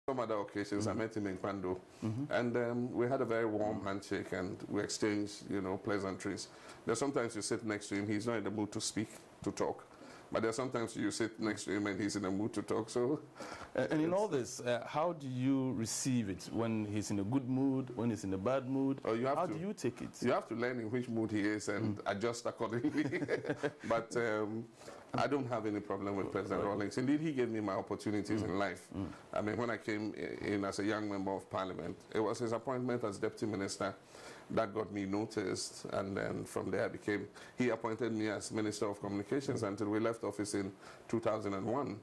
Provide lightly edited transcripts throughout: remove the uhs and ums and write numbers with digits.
some other occasions, I met him in Kwando, and we had a very warm handshake, and we exchanged, you know, pleasantries. There's sometimes you sit next to him, he's not in the mood to speak, to talk. But there's sometimes you sit next to him and he's in a mood to talk. So, and in all this, how do you receive it? When he's in a good mood, when he's in a bad mood? Oh, how do you take it? You have to learn in which mood he is and adjust accordingly. But I don't have any problem with President Rawlings. Indeed, he gave me my opportunities in life. I mean, when I came in as a young member of Parliament, it was his appointment as Deputy Minister that got me noticed, and then from there he appointed me as Minister of Communications until we left office in 2001.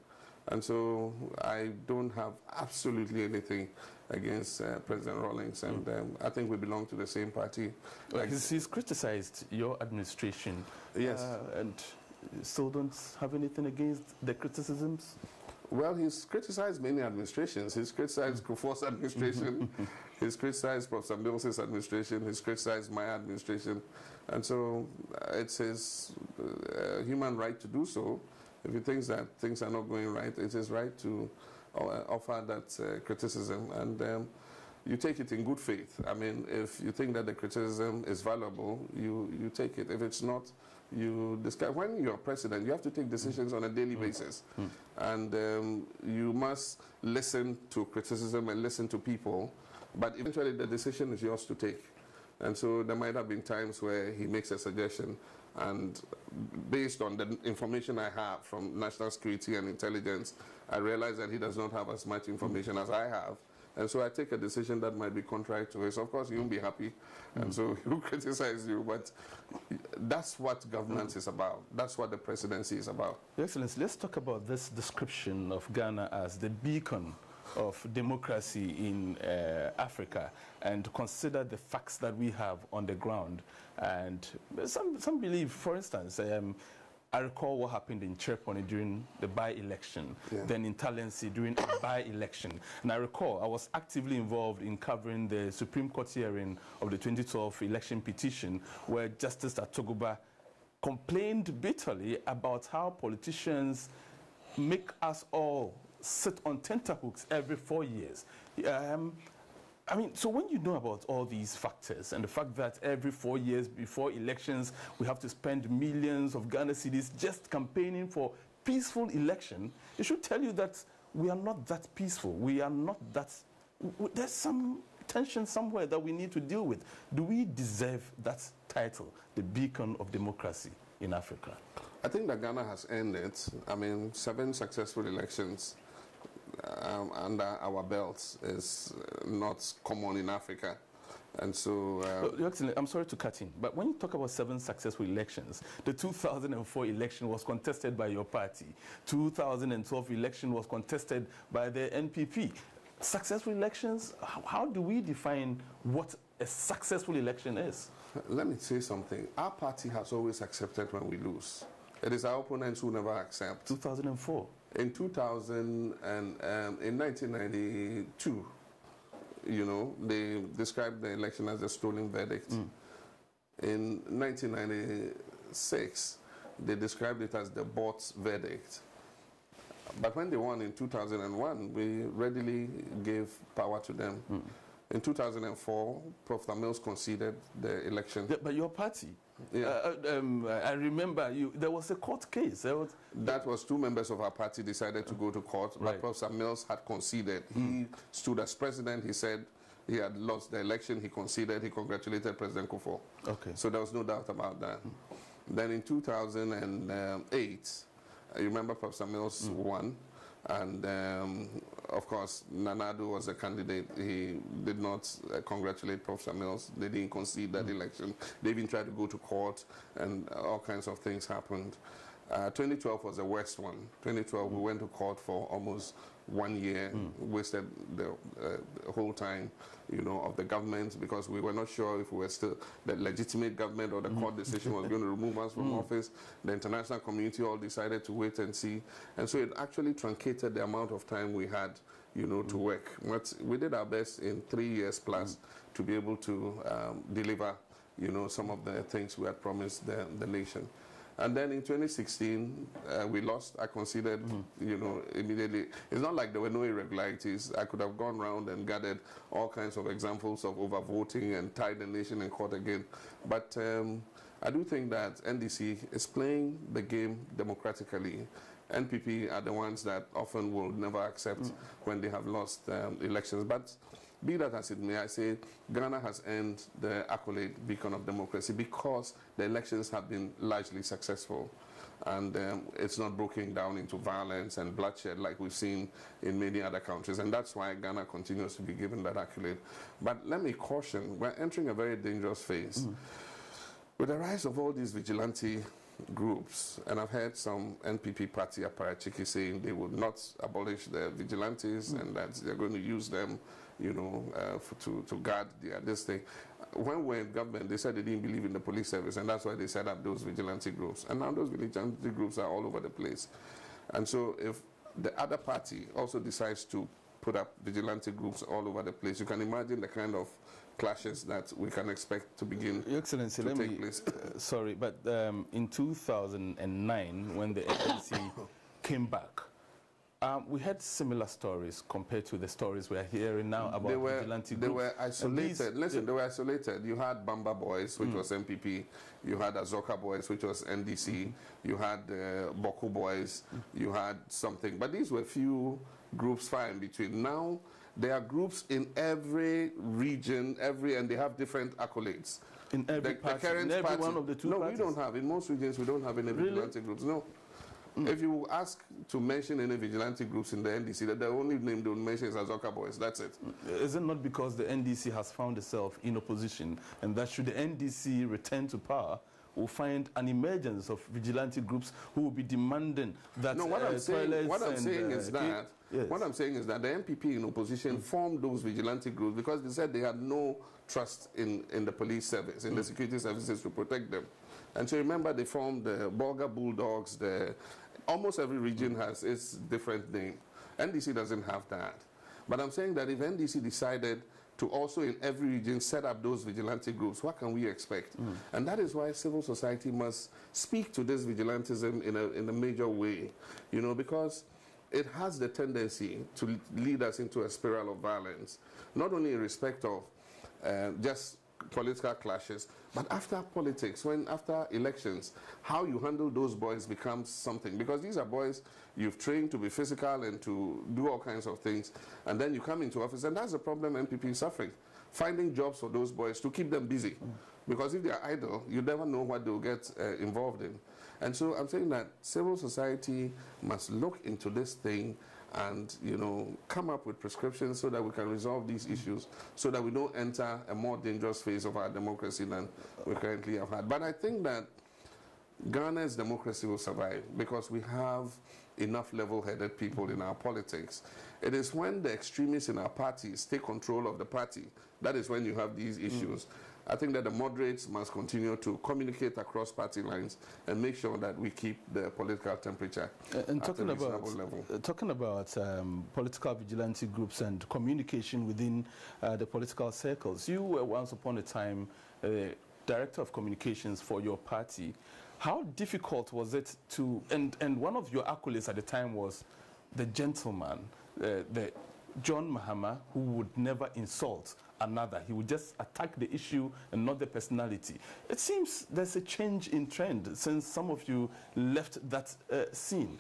And so I don't have absolutely anything against President Rawlings, and I think we belong to the same party. Like he's criticized your administration. Yes. And still don't have anything against the criticisms? Well, he's criticized many administrations. He's criticized Kufuor's administration. He's criticized Professor Mills's administration. He's criticized my administration. And so it's his human right to do so. If he thinks that things are not going right, it's his right to offer that criticism. And you take it in good faith. I mean, if you think that the criticism is valuable, you take it. If it's not, you discuss. When you're president, you have to take decisions on a daily basis. And you must listen to criticism and listen to people. But eventually the decision is yours to take. And so there might have been times where he makes a suggestion, and based on the information I have from national security and intelligence, I realize that he does not have as much information as I have. And so I take a decision that might be contrary to his. Of course, he won't be happy, and so he will criticize you, but that's what governance is about. That's what the presidency is about. Your Excellency, let's talk about this description of Ghana as the beacon of democracy in Africa, and consider the facts that we have on the ground. And some believe, for instance, I recall what happened in Chereponi during the by-election, then in Talensi during a by-election. And I recall I was actively involved in covering the Supreme Court hearing of the 2012 election petition, where Justice Atoguba complained bitterly about how politicians make us all sit on tenterhooks every 4 years. I mean, so when you know about all these factors and the fact that every 4 years before elections we have to spend millions of Ghana cedis just campaigning for peaceful election, it should tell you that we are not that peaceful. We are not that... There's some tension somewhere that we need to deal with. Do we deserve that title, the beacon of democracy in Africa? I think that Ghana has earned it. I mean, 7 successful elections under our belts is not common in Africa. And so... I'm sorry to cut in, but when you talk about 7 successful elections, the 2004 election was contested by your party. 2012 election was contested by the NPP. Successful elections, how do we define what a successful election is? Let me say something. Our party has always accepted when we lose. It is our opponents who never accept. 2004. In 1992, you know, they described the election as a stolen verdict. In 1996, they described it as the bought verdict. But when they won in 2001, we readily gave power to them. In 2004, Professor Mills conceded the election. But your party, I remember there was a court case. That was 2 members of our party decided to go to court, but Professor Mills had conceded. He stood as president. He said he had lost the election. He conceded. He congratulated President Kufuor. So there was no doubt about that. Then in 2008, I remember Professor Mills won. And of course, Nanado was a candidate. He did not congratulate Professor Mills. They didn't concede that election. They even tried to go to court, and all kinds of things happened. 2012 was the worst one. 2012, we went to court for almost 1 year, wasted the whole time, you know, of the government, because we were not sure if we were still the legitimate government or the court decision was going to remove us from office. The international community all decided to wait and see. And so it actually truncated the amount of time we had, you know, to work. But we did our best in 3 years plus to be able to deliver, you know, some of the things we had promised the nation. And then in 2016, we lost. I conceded, you know, immediately. It's not like there were no irregularities. I could have gone around and gathered all kinds of examples of overvoting and tied the nation in court again. But I do think that NDC is playing the game democratically. NPP are the ones that often will never accept when they have lost elections. But be that as it may, I say Ghana has earned the accolade beacon of democracy because the elections have been largely successful. And it's not broken down into violence and bloodshed like we've seen in many other countries. And that's why Ghana continues to be given that accolade. But let me caution, we're entering a very dangerous phase. With the rise of all these vigilante groups, and I've heard some NPP party apparatchiki saying they would not abolish the vigilantes and that they're going to use them, you know, to guard this thing. When we were in government, they said they didn't believe in the police service, and that's why they set up those vigilante groups. And now those vigilante groups are all over the place. And so if the other party also decides to put up vigilante groups all over the place, you can imagine the kind of clashes that we can expect to begin Your Excellency, to take place. Sorry, but in 2009, when the ANC came back, we had similar stories compared to the stories we are hearing now about vigilante groups. They were isolated. Listen, they were isolated. You had Bamba Boys, which was MPP. You had Azoka Boys, which was NDC. You had Boku Boys. You had something. But these were few groups far in between. Now, there are groups in every region, and they have different accolades. In every party, in every party, one of the two parties? No, we don't have. In most regions, we don't have any vigilante groups. No. If you ask to mention any vigilante groups in the NDC, the only name they will mention is Azoka Boys. That's it. Is it not because the NDC has found itself in opposition, and that should the NDC return to power, we'll find an emergence of vigilante groups who will be demanding that... No, what I'm saying is that the NPP in opposition formed those vigilante groups because they said they had no trust in the police service, in the security services to protect them. And so remember, they formed the Bolga Bulldogs. Almost every region has its different name. NDC doesn't have that. But I'm saying that if NDC decided to also in every region set up those vigilante groups, what can we expect? And that is why civil society must speak to this vigilantism in a major way, you know, because it has the tendency to lead us into a spiral of violence, not only in respect of just political clashes, but after politics, after elections, how you handle those boys becomes something. Because these are boys you've trained to be physical and to do all kinds of things, and then you come into office, and that's the problem NPP is suffering. Finding jobs for those boys to keep them busy. Because if they're idle, you never know what they'll get involved in. And so I'm saying that civil society must look into this thing and, you know, come up with prescriptions so that we can resolve these issues, so that we don't enter a more dangerous phase of our democracy than we currently have had. But I think that Ghana's democracy will survive because we have enough level-headed people in our politics. It is when the extremists in our parties take control of the party, that is when you have these issues. I think that the moderates must continue to communicate across party lines and make sure that we keep the political temperature at a reasonable level. Talking about political vigilante groups and communication within the political circles, you were once upon a time Director of Communications for your party. How difficult was it to, and one of your accolades at the time was the gentleman, the Rawlings-Mahama, who would never insult another. He would just attack the issue and not the personality. It seems there's a change in trend since some of you left that scene.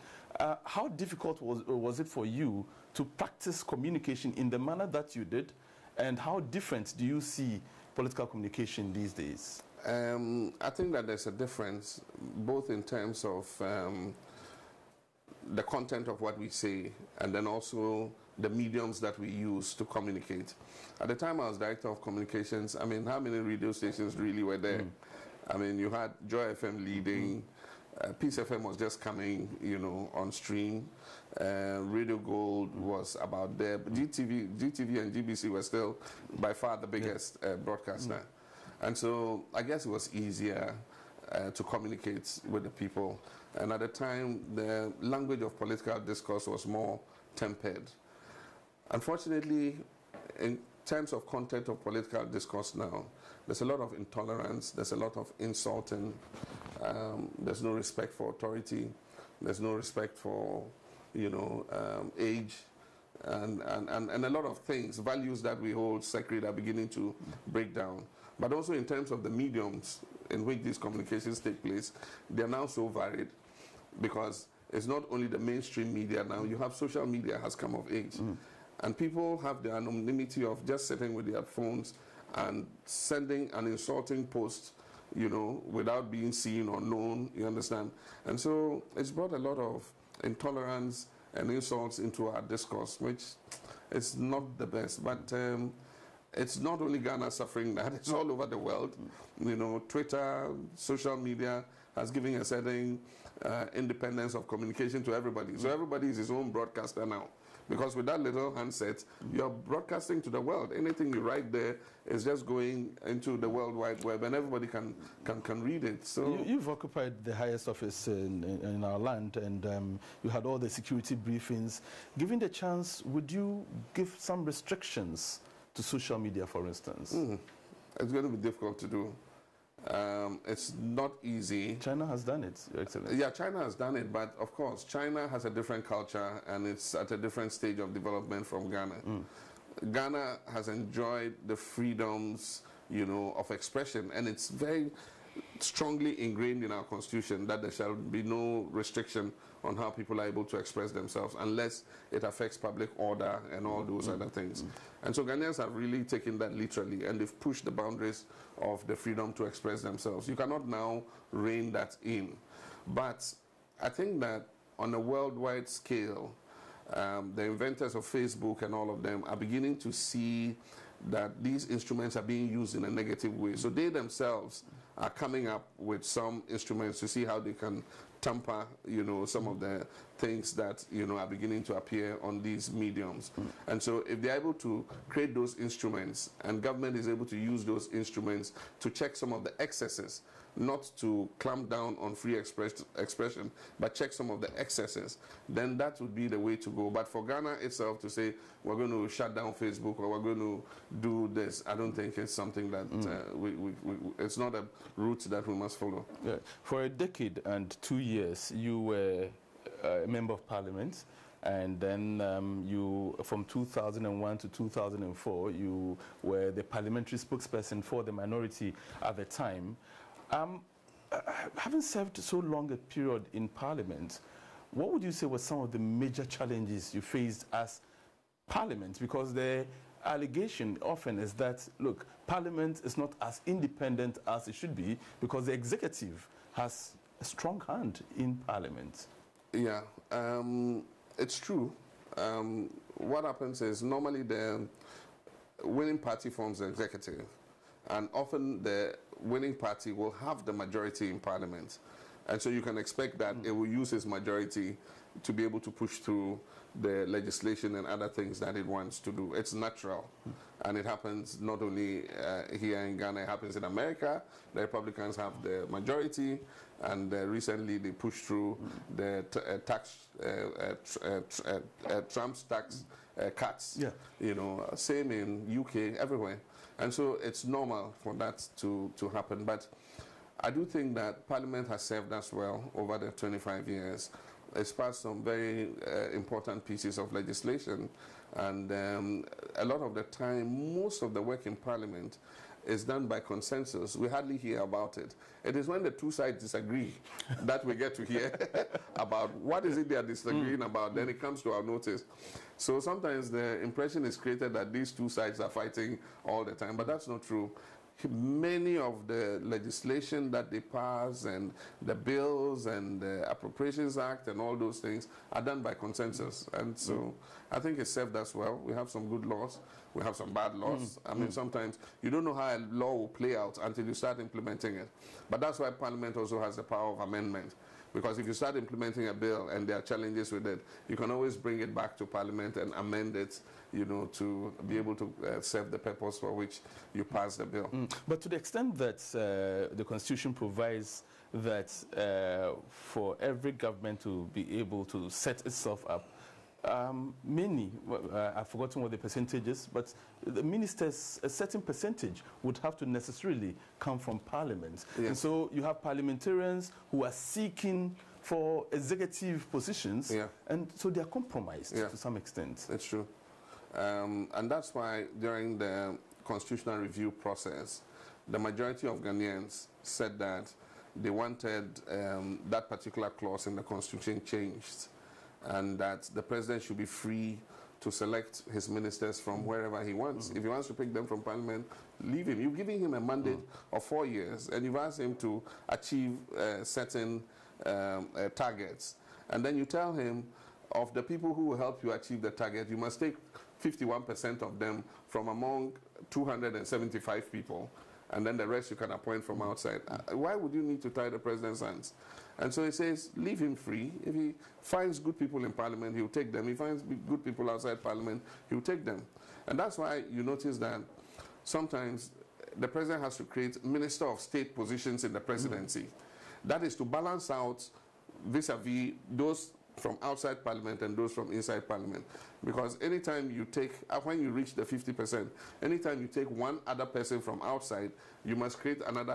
How difficult was it for you to practice communication in the manner that you did, and how different do you see political communication these days? I think that there's a difference, both in terms of the content of what we say and then also the mediums that we use to communicate. At the time I was Director of Communications, I mean, how many radio stations really were there? I mean, you had Joy FM leading, Peace FM was just coming, you know, on stream. Radio Gold was about there. But GTV and GBC were still by far the biggest broadcaster. And so I guess it was easier to communicate with the people. And at the time, the language of political discourse was more tempered. Unfortunately, in terms of content of political discourse now, there's a lot of intolerance, there's a lot of insulting, There's no respect for authority. There's no respect for, age. And a lot of things, values that we hold sacred are beginning to break down. But also in terms of the mediums in which these communications take place, they are now so varied because it's not only the mainstream media now, you have social media has come of age. And people have the anonymity of just sitting with their phones and sending an insulting post, without being seen or known, you understand? And so it's brought a lot of intolerance and insults into our discourse, which is not the best. But it's not only Ghana suffering that, it's all over the world. Twitter, social media has given a certain independence of communication to everybody. So everybody is his own broadcaster now. Because with that little handset, you're broadcasting to the world. Anything you write there is just going into the World Wide Web, and everybody can read it. So you've occupied the highest office in our land, and you had all the security briefings. Given the chance, would you give some restrictions to social media, for instance? It's going to be difficult to do. It's not easy. China has done it, Your Excellency. Yeah, China has done it, but of course, China has a different culture and it's at a different stage of development from Ghana. Ghana has enjoyed the freedoms, of expression, and it's very strongly ingrained in our constitution that there shall be no restriction on how people are able to express themselves unless it affects public order and all those other things. And so Ghanaians have really taken that literally, and they've pushed the boundaries of the freedom to express themselves. You cannot now rein that in. But I think that on a worldwide scale, the inventors of Facebook and all of them are beginning to see that these instruments are being used in a negative way. So they themselves are coming up with some instruments to see how they can tamper, some of the things that, are beginning to appear on these mediums. And so if they're able to create those instruments and government is able to use those instruments to check some of the excesses, not to clamp down on free expression, but check some of the excesses, then that would be the way to go. But for Ghana itself to say, we're going to shut down Facebook or we're going to do this, I don't think it's something that it's not a route that we must follow. Yeah. For a decade and 2 years, you were a member of parliament. And then you, from 2001 to 2004, you were the parliamentary spokesperson for the minority at the time. Having served so long a period in Parliament, what would you say were some of the major challenges you faced as Parliament? Because the allegation often is that, look, Parliament is not as independent as it should be because the executive has a strong hand in Parliament. Yeah, it's true. What happens is normally the winning party forms the executive, and often the winning party will have the majority in Parliament. And so you can expect that it will use its majority to be able to push through the legislation and other things that it wants to do. It's natural. And it happens not only here in Ghana, it happens in America. The Republicans have the majority, and recently they pushed through the Trump's tax cuts. Yeah. Same in UK, everywhere. And so it's normal for that to happen. But I do think that Parliament has served us well over the 25 years. It's passed some very important pieces of legislation. And a lot of the time, most of the work in Parliament is done by consensus. We hardly hear about it. It is when the two sides disagree that we get to hear about what is it they are disagreeing about. Then it comes to our notice. So sometimes the impression is created that these two sides are fighting all the time, but that's not true. Many of the legislation that they pass and the bills and the Appropriations Act and all those things are done by consensus. And so I think it served us well. We have some good laws. We have some bad laws. I mean, sometimes you don't know how a law will play out until you start implementing it. But that's why Parliament also has the power of amendment. Because if you start implementing a bill and there are challenges with it, you can always bring it back to Parliament and amend it, to be able to serve the purpose for which you pass the bill. But to the extent that the Constitution provides that for every government to be able to set itself up many, I've forgotten what the percentage is, but the ministers, a certain percentage would have to necessarily come from Parliament. Yes. And so you have parliamentarians who are seeking for executive positions, and so they are compromised to some extent. That's true. And that's why during the constitutional review process, the majority of Ghanaians said that they wanted that particular clause in the constitution changed, and that the president should be free to select his ministers from wherever he wants. If he wants to pick them from Parliament, leave him. You're giving him a mandate of 4 years, and you've asked him to achieve certain targets. And then you tell him, of the people who will help you achieve the target, you must take 51% of them from among 275 people, and then the rest you can appoint from outside. Why would you need to tie the president's hands? And so he says, leave him free. If he finds good people in Parliament, he'll take them. If he finds good people outside Parliament, he'll take them. And that's why you notice that sometimes the president has to create Minister of State positions in the presidency. That is to balance out vis-a-vis those from outside Parliament and those from inside Parliament. Because anytime you take, when you reach the 50%, anytime you take one other person from outside, you must create another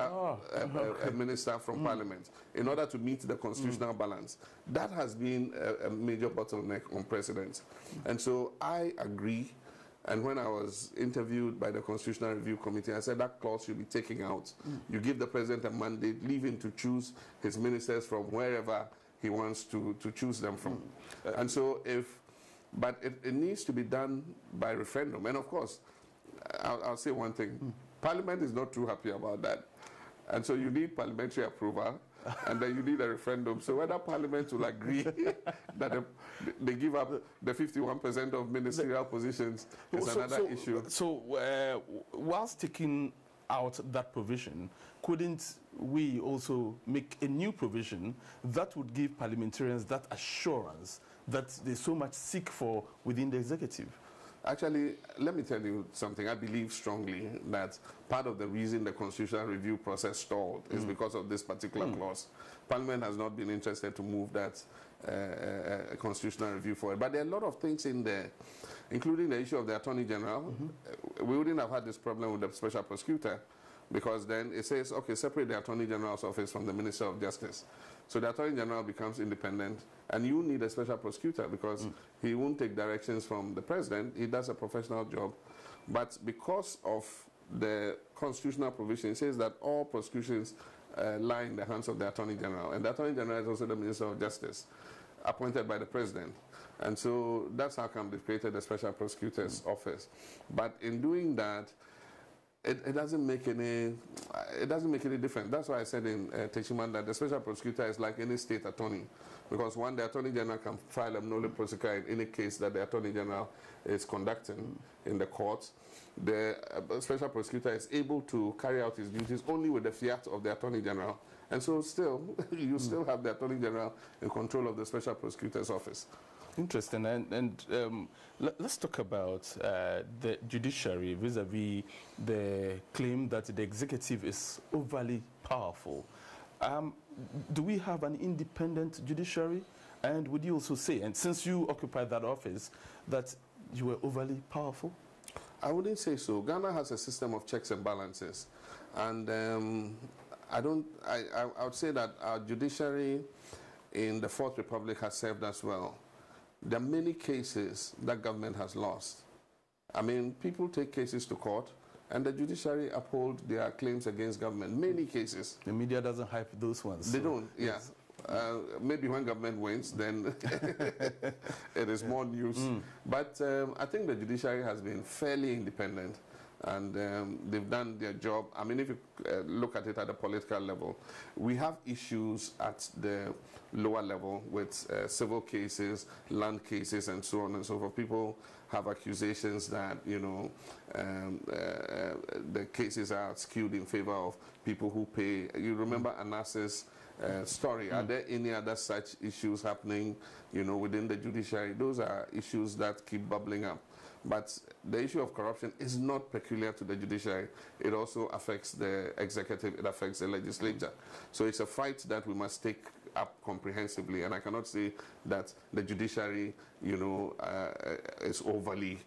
a minister from Parliament in order to meet the constitutional balance. That has been a major bottleneck on presidents. And so I agree. And when I was interviewed by the Constitutional Review Committee, I said that clause should be taken out. You give the president a mandate, leave him to choose his ministers from wherever he wants to choose them from. And so but it needs to be done by referendum. And of course, I'll say one thing. Parliament is not too happy about that. And so you need parliamentary approval, and then you need a referendum. So whether Parliament will agree that they give up the 51% of ministerial positions is another issue. So whilst taking out that provision, couldn't we also make a new provision that would give parliamentarians that assurance that they so much seek for within the executive? Actually, let me tell you something. I believe strongly that part of the reason the constitutional review process stalled is because of this particular clause. Parliament has not been interested to move that constitutional review forward. But there are a lot of things in there, including the issue of the Attorney General. We wouldn't have had this problem with the Special Prosecutor, because then it says, okay, separate the Attorney General's office from the Minister of Justice. So the Attorney General becomes independent, and you need a Special Prosecutor because he won't take directions from the President. He does a professional job. But because of the constitutional provision, it says that all prosecutions lie in the hands of the Attorney General. And the Attorney General is also the Minister of Justice, appointed by the President. And so that's how come they've created the Special Prosecutor's office. But in doing that, it doesn't make any difference. That's why I said in Teshiman that the Special Prosecutor is like any state attorney, because one, the Attorney General can file a nolle prosequi in any case that the Attorney General is conducting in the courts. The Special Prosecutor is able to carry out his duties only with the fiat of the Attorney General, and so still you still have the Attorney General in control of the Special Prosecutor's office. Interesting. And let's talk about the judiciary vis-a-vis the claim that the executive is overly powerful. Do we have an independent judiciary? And would you also say, and since you occupy that office, that you were overly powerful? I wouldn't say so. Ghana has a system of checks and balances. And I would say that our judiciary in the Fourth Republic has served us well. There are many cases that government has lost. I mean, people take cases to court, and the judiciary uphold their claims against government. Many cases. The media doesn't hype those ones. They don't, yeah. Maybe when government wins, then it is more news. But I think the judiciary has been fairly independent, and they've done their job. I mean, if you look at it at the political level, we have issues at the lower level with civil cases, land cases, and so on and so forth. People have accusations that, you know, the cases are skewed in favor of people who pay. You remember Anas's story. Are there any other such issues happening, you know, within the judiciary? Those are issues that keep bubbling up. But the issue of corruption is not peculiar to the judiciary. It also affects the executive, it affects the legislature. So it's a fight that we must take up comprehensively, and I cannot say that the judiciary, is overly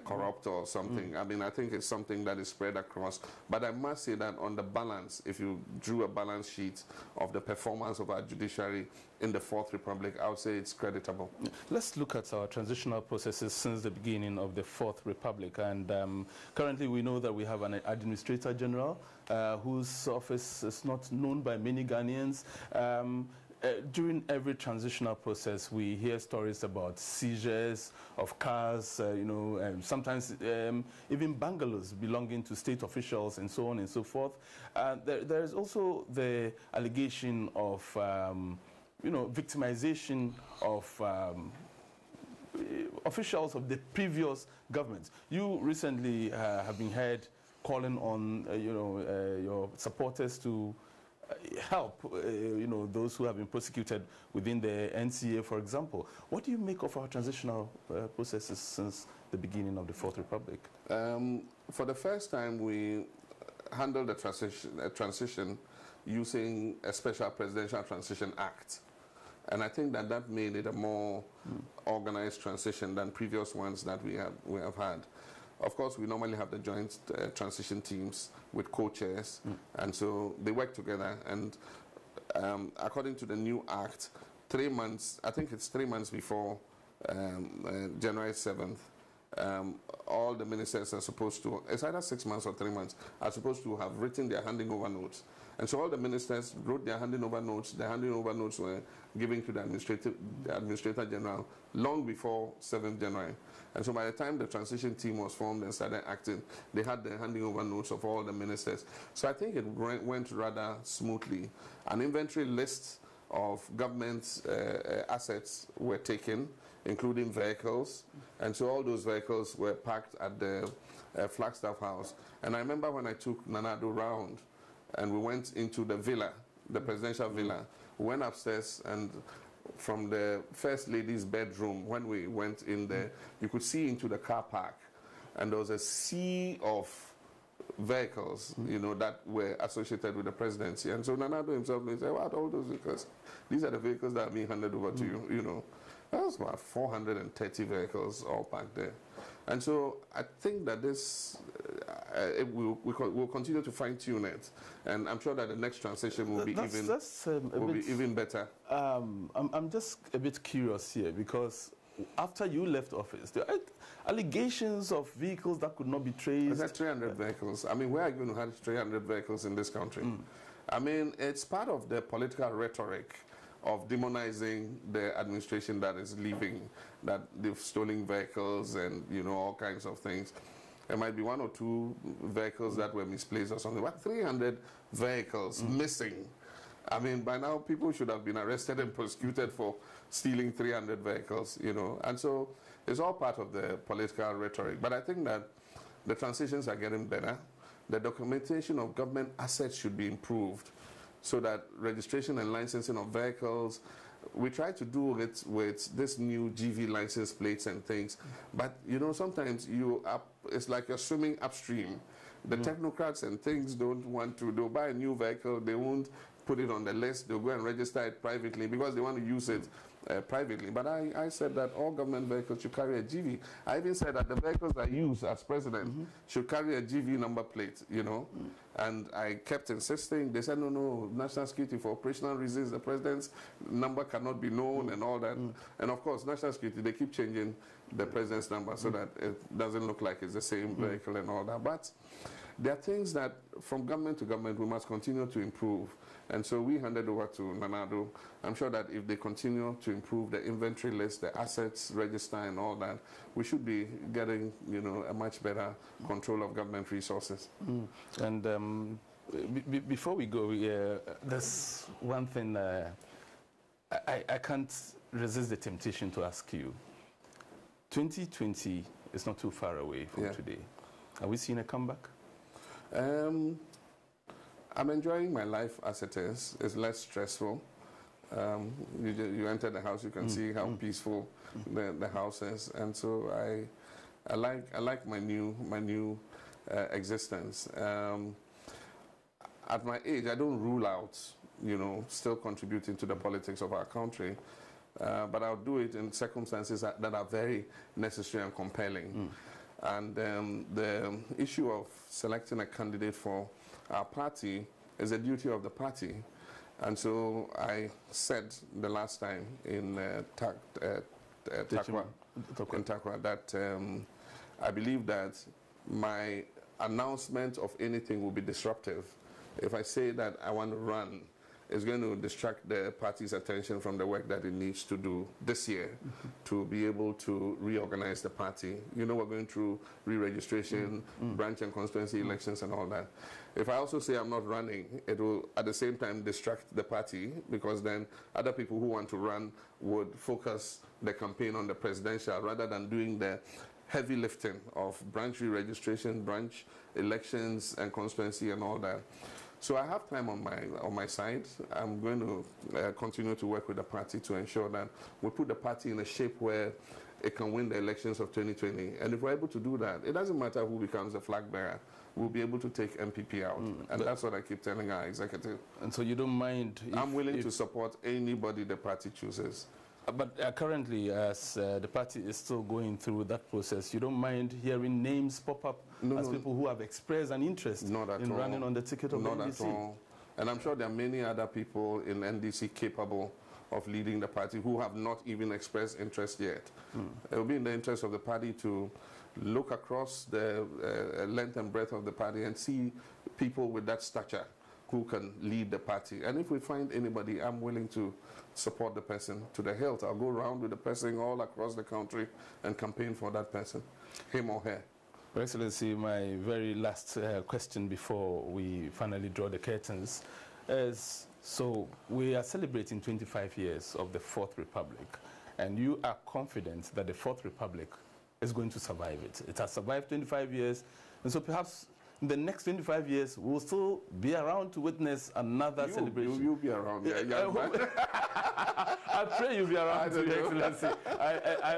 corrupt or something. I mean, I think it's something that is spread across. But I must say that on the balance, if you drew a balance sheet of the performance of our judiciary in the Fourth Republic, I would say it's creditable. Let's look at our transitional processes since the beginning of the Fourth Republic. And currently we know that we have an Administrator General whose office is not known by many Ghanaians. During every transitional process, we hear stories about seizures of cars, sometimes even bungalows belonging to state officials and so on and so forth. There is also the allegation of, victimization of officials of the previous governments. You recently have been heard calling on, your supporters to help, those who have been prosecuted within the NCA, for example. What do you make of our transitional processes since the beginning of the Fourth Republic? For the first time, we handled the transition using a special Presidential Transition Act. And I think that made it a more organized transition than previous ones that we have had. Of course, we normally have the joint transition teams with co-chairs, and so they work together. And according to the new act, 3 months, I think it's 3 months before January 7th, all the ministers are supposed to, it's either 6 months or 3 months, are supposed to have written their handing over notes. And so all the ministers wrote their handing over notes. The handing over notes were given to the Administrator General long before 7th January. And so by the time the transition team was formed and started acting, they had the handing over notes of all the ministers. So I think it went rather smoothly. An inventory list of government assets were taken, including vehicles. And so all those vehicles were parked at the Flagstaff House. And I remember when I took Nana Addo round, and we went into the villa, the presidential villa. We went upstairs, and from the First Lady's bedroom, when we went in there, you could see into the car park. And there was a sea of vehicles, that were associated with the presidency. And so Nana Addo himself said, what, all those vehicles? These are the vehicles that are being handed over to you, That was about 430 vehicles all parked there. And so I think that this, we'll continue to fine-tune it. And I'm sure that the next transition will be even better. I'm just a bit curious here, because after you left office, there are allegations of vehicles that could not be traced. Is that 300 vehicles? I mean, where are you going to have 300 vehicles in this country? I mean, it's part of the political rhetoric of demonizing the administration that is leaving, that they've stolen vehicles and, all kinds of things. There might be 1 or 2 vehicles that were misplaced or something, but 300 vehicles missing. I mean, by now, people should have been arrested and prosecuted for stealing 300 vehicles, And so it's all part of the political rhetoric. But I think that the transitions are getting better. The documentation of government assets should be improved, so that registration and licensing of vehicles, we try to do it with this new GV license plates and things. But, sometimes it's like you're swimming upstream. The technocrats and things don't want to, they'll buy a new vehicle, they won't put it on the list, they'll go and register it privately because they want to use it privately. But I said that all government vehicles should carry a GV. I even said that the vehicles I use as president should carry a GV number plate, And I kept insisting. They said, no, national security for operational reasons, the president's number cannot be known and all that. And of course, national security, they keep changing the president's number so that it doesn't look like it's the same vehicle and all that. But there are things that from government to government we must continue to improve. And so we handed over to Nana Addo. I'm sure that if they continue to improve the inventory list, the assets register and all that, we should be getting, a much better control of government resources. And before we go, there's one thing I can't resist the temptation to ask you. 2020 is not too far away from today. Are we seeing a comeback? I'm enjoying my life as it is. It's less stressful. You enter the house, you can see how peaceful the house is, and so I like my new existence. At my age, I don't rule out you know, still contributing to the politics of our country. But I'll do it in circumstances that are very necessary and compelling. And the issue of selecting a candidate for our party is a duty of the party. And so I said the last time in Takwa that I believe that my announcement of anything will be disruptive. If I say that I want to run, it's going to distract the party's attention from the work that it needs to do this year to be able to reorganize the party. You know, we're going through re-registration, branch and constituency elections and all that. If I also say I'm not running, it will at the same time distract the party, because then other people who want to run would focus the campaign on the presidential rather than doing the heavy lifting of branch re-registration, branch elections and constituency and all that. So I have time on my side. I'm going to continue to work with the party to ensure that we put the party in a shape where it can win the elections of 2020. And if we're able to do that, it doesn't matter who becomes the flag bearer. We'll be able to take MPP out. And that's what I keep telling our executive. And so you don't mind if, I'm willing to support anybody the party chooses. But currently, as the party is still going through that process, you don't mind hearing names pop up people who have expressed an interest in running on the ticket of the NDC? Not at all. And I'm sure there are many other people in NDC capable of leading the party who have not even expressed interest yet. It will be in the interest of the party to look across the length and breadth of the party and see people with that stature who can lead the party. And if we find anybody, I'm willing to support the person to the hilt. I'll go around with the person all across the country and campaign for that person, him or her. Your Excellency, my very last question before we finally draw the curtains is, so we are celebrating 25 years of the Fourth Republic, and you are confident that the Fourth Republic is going to survive it. It has survived 25 years, and so perhaps in the next 25 years, we'll still be around to witness another celebration. You'll be around, young man. I pray you'll be around, Your Excellency.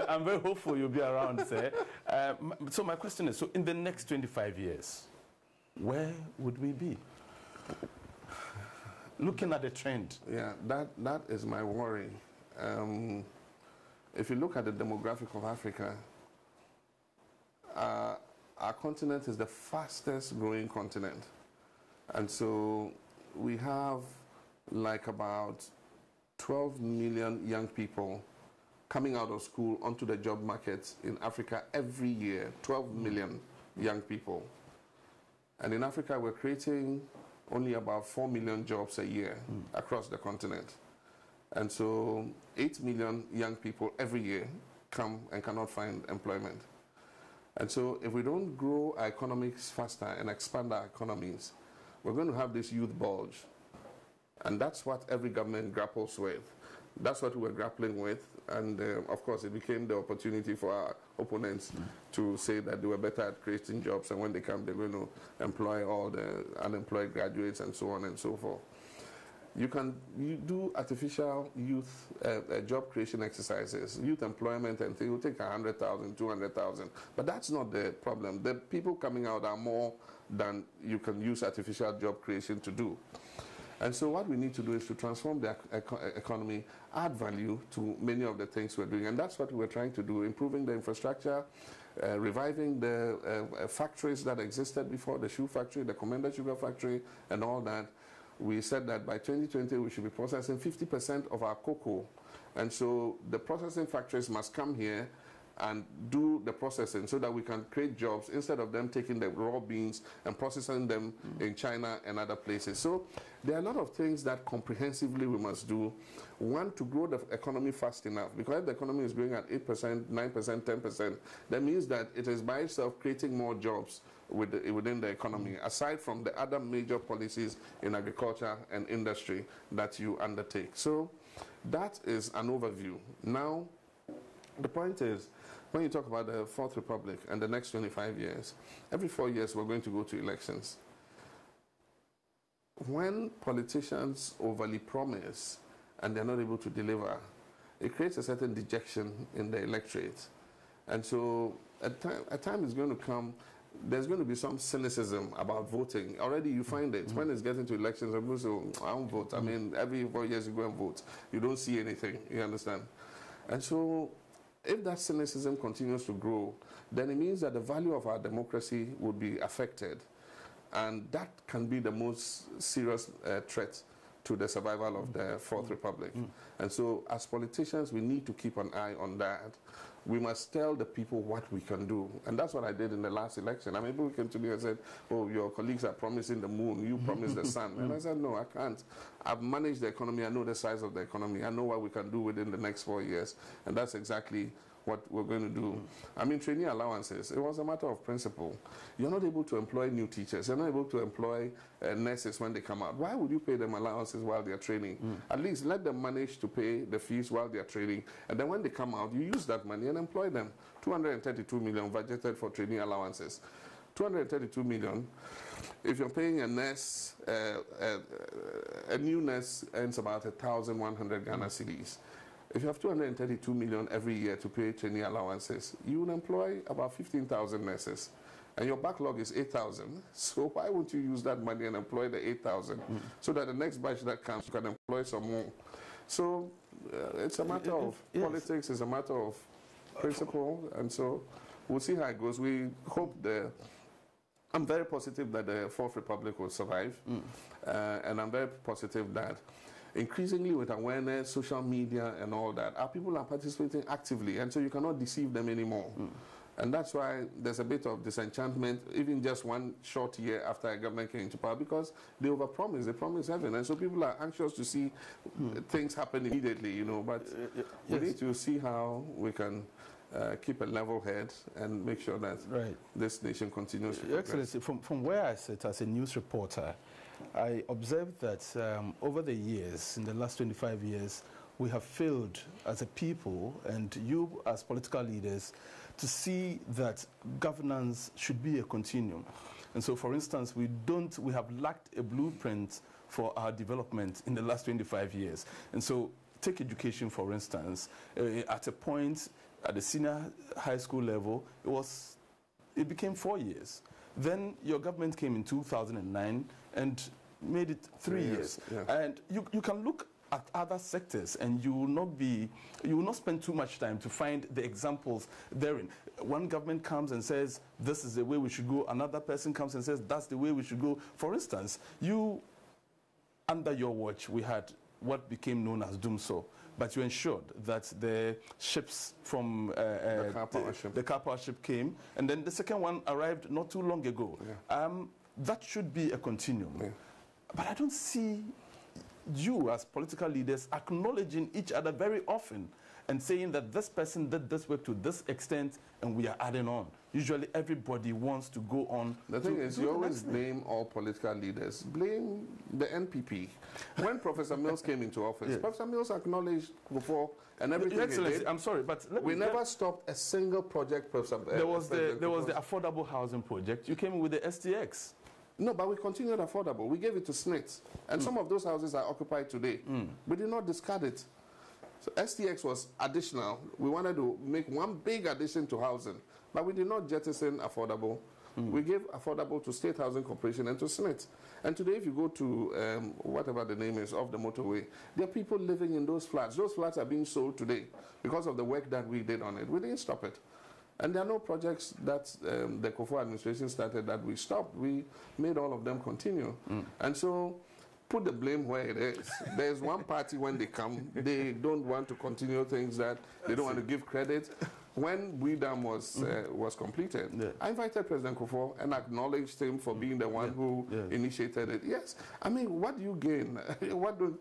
I'm very hopeful you'll be around, sir. So my question is, so in the next 25 years, where would we be? Looking at the trend. Yeah, that is my worry. If you look at the demographic of Africa, our continent is the fastest growing continent. And so we have like about 12 million young people coming out of school onto the job market in Africa every year, 12 million young people. And in Africa, we're creating only about 4 million jobs a year across the continent. And so 8 million young people every year come and cannot find employment. And so if we don't grow our economics faster and expand our economies, we're going to have this youth bulge. And that's what every government grapples with. That's what we're grappling with. And of course, it became the opportunity for our opponents to say that they were better at creating jobs, and when they come, they're going to employ all the unemployed graduates and so on and so forth. You do artificial youth job creation exercises, youth employment, and things will take 100,000, 200,000. But that's not the problem. The people coming out are more than you can use artificial job creation to do. And so what we need to do is to transform the economy, add value to many of the things we're doing. And that's what we're trying to do, improving the infrastructure, reviving the factories that existed before, the shoe factory, the Commander Sugar factory, and all that. We said that by 2020, we should be processing 50% of our cocoa. And so the processing factories must come here and do the processing so that we can create jobs instead of them taking the raw beans and processing them in China and other places. So there are a lot of things that comprehensively we must do. One, to grow the economy fast enough, because if the economy is growing at 8%, 9%, 10%, that means that it is by itself creating more jobs within the economy, aside from the other major policies in agriculture and industry that you undertake. So that is an overview. Now, the point is, when you talk about the Fourth Republic and the next 25 years, every 4 years we're going to go to elections. When politicians overly promise and they're not able to deliver, it creates a certain dejection in the electorate. And so a time is going to come there's going to be some cynicism about voting. Already you find it. When it's getting to elections, people say, oh, I don't vote. I mean, every 4 years you go and vote. You don't see anything, you understand? And so if that cynicism continues to grow, then it means that the value of our democracy would be affected. And that can be the most serious threat to the survival of the Fourth Republic. And so as politicians, we need to keep an eye on that. We must tell the people what we can do. And that's what I did in the last election. I mean, people came to me and said, oh, your colleagues are promising the moon, you promised the sun. And I said, no, I can't. I've managed the economy, I know the size of the economy, I know what we can do within the next 4 years. And that's exactly what we're going to do. I mean, trainee allowances, it was a matter of principle. You're not able to employ new teachers. You're not able to employ nurses when they come out. Why would you pay them allowances while they're training? At least let them manage to pay the fees while they're training. And then when they come out, you use that money and employ them. 232 million budgeted for trainee allowances. 232 million. If you're paying a nurse, a new nurse earns about 1,100 Ghana cedis. If you have 232 million every year to pay trainee allowances, you will employ about 15,000 nurses. And your backlog is 8,000. So why won't you use that money and employ the 8,000 so that the next batch that comes, you can employ some more? So it's a matter of politics, it's a matter of principle. And so we'll see how it goes. We hope I'm very positive that the Fourth Republic will survive. And I'm very positive that increasingly with awareness, social media and all that, our people are participating actively, and so you cannot deceive them anymore. And that's why there's a bit of disenchantment, even just 1 short year after a government came into power, because they overpromised, they promised heaven, and so people are anxious to see things happen immediately, you know, but we need to see how we can keep a level head and make sure that this nation continues to progress. Excellency, from where I sit as a news reporter, I observed that over the years, in the last 25 years, we have failed as a people and you as political leaders to see that governance should be a continuum. And so, for instance, we have lacked a blueprint for our development in the last 25 years. And so, take education, for instance. At a point, at the senior high school level, it became 4 years. Then your government came in 2009 and made it 3 years. And you can look at other sectors and you will not spend too much time to find the examples therein. One government comes and says, this is the way we should go. Another person comes and says, that's the way we should go. For instance, under your watch, we had what became known as Doomso. But you ensured that the ships from the car power ship came, and then the second one arrived not too long ago. That should be a continuum. But I don't see you as political leaders acknowledging each other very often and saying that this person did this work to this extent and we are adding on. Usually everybody wants to go on. The thing is, you always blame all political leaders. Blame the NPP. When Professor Mills came into office, Professor Mills acknowledged before and everything he did. I'm sorry, but we never stopped a single project. There was the affordable housing project. You came with the STX. No, but we continued affordable. We gave it to SNITs. And some of those houses are occupied today. We did not discard it. So STX was additional. We wanted to make one big addition to housing, but we did not jettison affordable. We gave affordable to State Housing Corporation and to SNIT. And today, if you go to whatever the name is of the motorway, there are people living in those flats. Those flats are being sold today because of the work that we did on it. We didn't stop it. And there are no projects that the Kufuor administration started that we stopped. We made all of them continue. And so, put the blame where it is. There's one party when they come, they don't want to continue things that they don't want to give credit. When Dam was completed, I invited President Kufuor and acknowledged him for being the one who initiated it. Yes, I mean, what do you gain? What do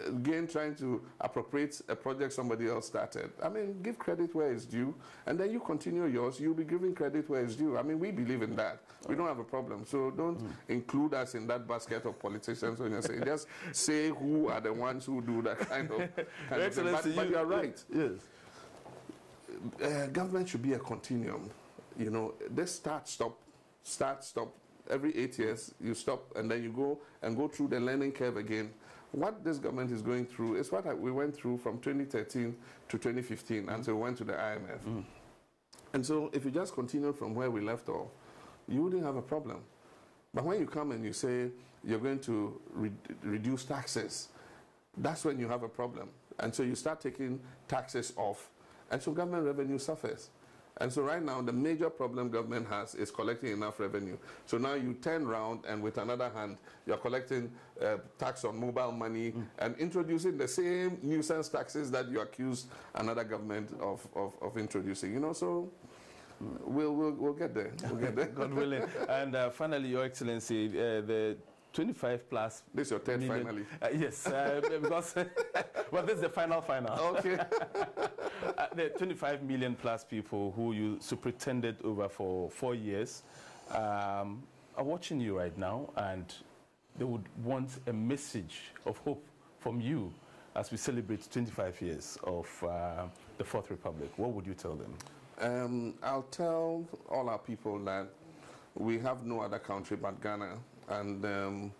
you gain trying to appropriate a project somebody else started? I mean, give credit where it's due, and then you continue yours. You'll be giving credit where it's due. I mean, we believe in that. We don't have a problem. So don't include us in that basket of politicians when you say, just say who are the ones who do that kind of thing. But you're right. Yes. Government should be a continuum. You know, this start, stop. Every 8 years, you stop, and then you go through the learning curve again. What this government is going through is what we went through from 2013 to 2015 until we went to the IMF. And so if you just continue from where we left off, you wouldn't have a problem. But when you come and you say you're going to reduce taxes, that's when you have a problem. And so you start taking taxes off, and so government revenue suffers. And so right now, the major problem government has is collecting enough revenue. So now you turn around and with another hand, you're collecting tax on mobile money and introducing the same nuisance taxes that you accused another government of introducing. You know, so we'll get there. We'll get there. God willing. And finally, Your Excellency, the 25 plus. This is your third finally. Yes, because well, this is the final. Okay. The 25 million plus people who you superintended over for 4 years are watching you right now, and they would want a message of hope from you as we celebrate 25 years of the Fourth Republic. What would you tell them? I'll tell all our people that we have no other country but Ghana. And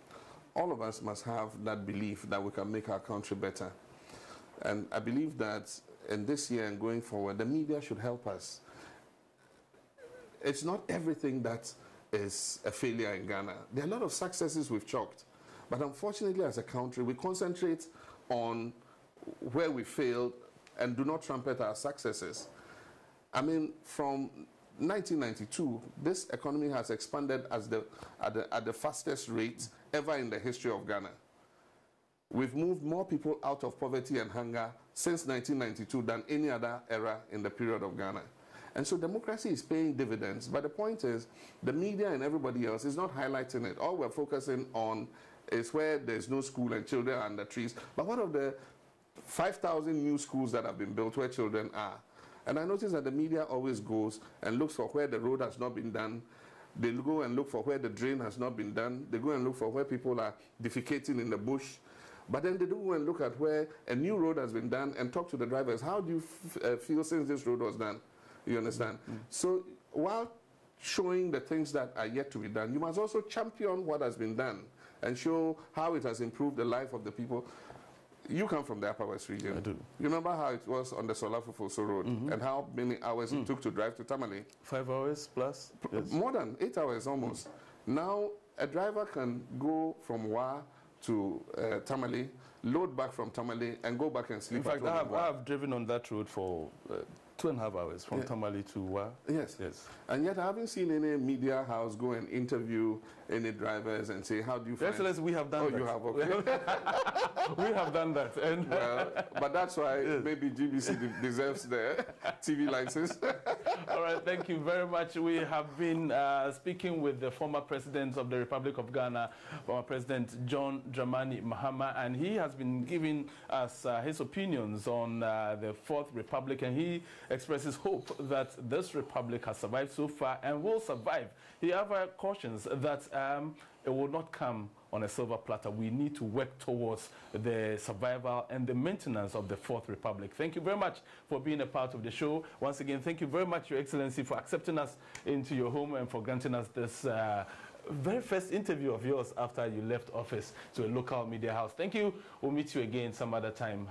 all of us must have that belief that we can make our country better. And I believe that in this year and going forward, the media should help us. It's not everything that is a failure in Ghana. There are a lot of successes we've chalked. But unfortunately, as a country, we concentrate on where we failed and do not trumpet our successes. I mean, from 1992, this economy has expanded at the fastest rate ever in the history of Ghana. We've moved more people out of poverty and hunger since 1992 than any other era in the period of Ghana. And so democracy is paying dividends, but the point is the media and everybody else is not highlighting it. All we're focusing on is where there's no school and children are under trees. But what of the 5,000 new schools that have been built where children are? And I notice that the media always goes and looks for where the road has not been done. They go and look for where the drain has not been done. They go and look for where people are defecating in the bush. But then they do go and look at where a new road has been done and talk to the drivers. How do you feel since this road was done? You understand? So while showing the things that are yet to be done, you must also champion what has been done and show how it has improved the life of the people. You come from the Upper West region. I do. You remember how it was on the Solafufoso Road and how many hours it took to drive to Tamale? 5 hours plus? Yes. More than 8 hours almost. Now, a driver can go from Wa to Tamale, load back from Tamale, and go back and sleep. In fact, I have driven on that road for 2.5 hours from Tamale to Wa. Yes. Yes. And yet I haven't seen any media house go and interview any drivers and say, how do you find... Excellency, we have done that. Oh, you have, okay. We have done that. And well, but that's why maybe GBC deserves the TV license. All right, thank you very much. We have been speaking with the former president of the Republic of Ghana, former President John Dramani Mahama, and he has been giving us his opinions on the Fourth Republic, and he expresses hope that this republic has survived so far and will survive. He ever cautions that it will not come on a silver platter. We need to work towards the survival and the maintenance of the Fourth Republic. Thank you very much for being a part of the show. Once again, thank you very much, Your Excellency, for accepting us into your home and for granting us this very first interview of yours after you left office to a local media house. Thank you. We'll meet you again some other time.